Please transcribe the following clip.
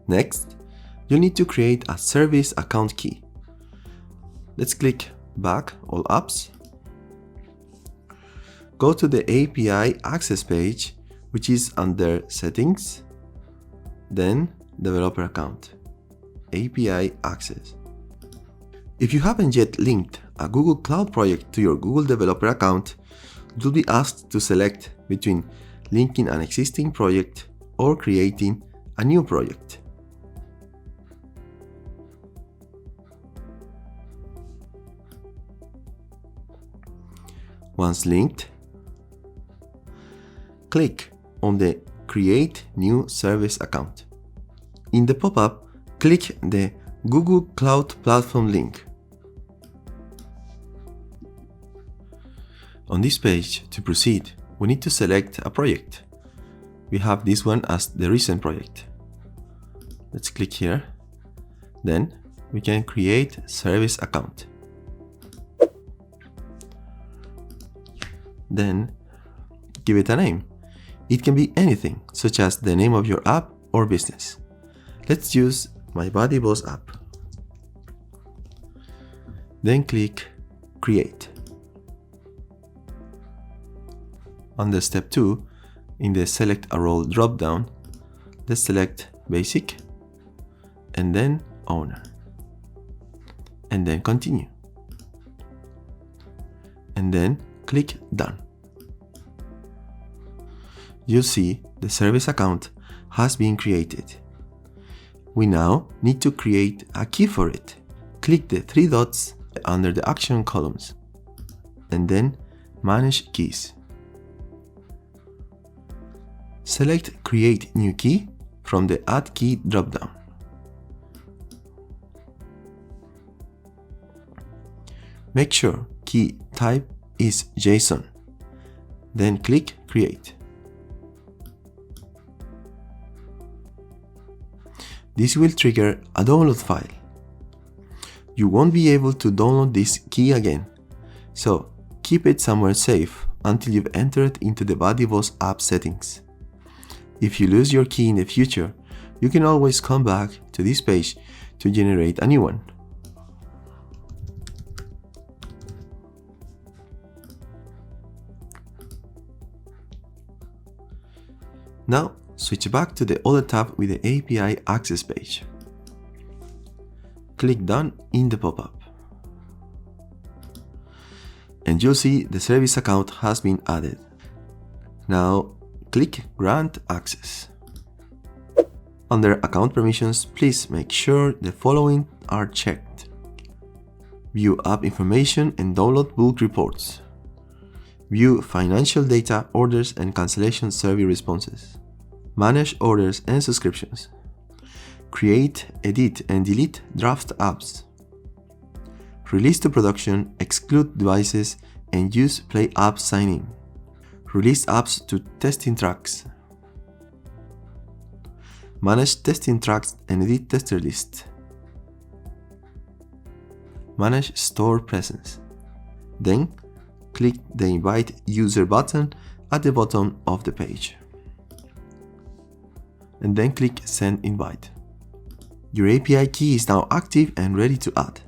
Next, you'll need to create a service account key. Let's click Back All Apps. Go to the API Access page, which is under Settings, then Developer Account, API Access. If you haven't yet linked a Google Cloud project to your Google Developer account, you'll be asked to select between linking an existing project or creating a new project. Once linked, click on the Create New Service Account. In the pop-up, click the Google Cloud Platform link. On this page, to proceed, we need to select a project. We have this one as the recent project. Let's click here. Then we can create service account. Then give it a name. It can be anything, such as the name of your app or business. Let's use my BuddyBoss app. Then click Create. Under step 2, in the Select a Role drop-down, let's select Basic, and then Owner, and then Continue, and then click Done. You'll see the service account has been created. We now need to create a key for it. Click the 3 dots under the action columns, and then Manage Keys. Select Create New Key from the Add Key dropdown. Make sure key type is JSON. Then click Create. This will trigger a download file. You won't be able to download this key again, so keep it somewhere safe until you've entered into the BuddyBoss app settings. If you lose your key in the future, you can always come back to this page to generate a new one. Now, switch back to the other tab with the API Access page. Click Done in the pop-up, and you'll see the service account has been added. Now, click Grant Access. Under Account Permissions, please make sure the following are checked: View app information and download bulk reports. View financial data, orders and cancellation survey responses. Manage orders and subscriptions. Create, edit and delete draft apps. Release to production, exclude devices and use Play App signing. Release apps to testing tracks. Manage testing tracks and edit tester list. Manage store presence. Then click the Invite User button at the bottom of the page. And then click Send Invite. Your API key is now active and ready to add.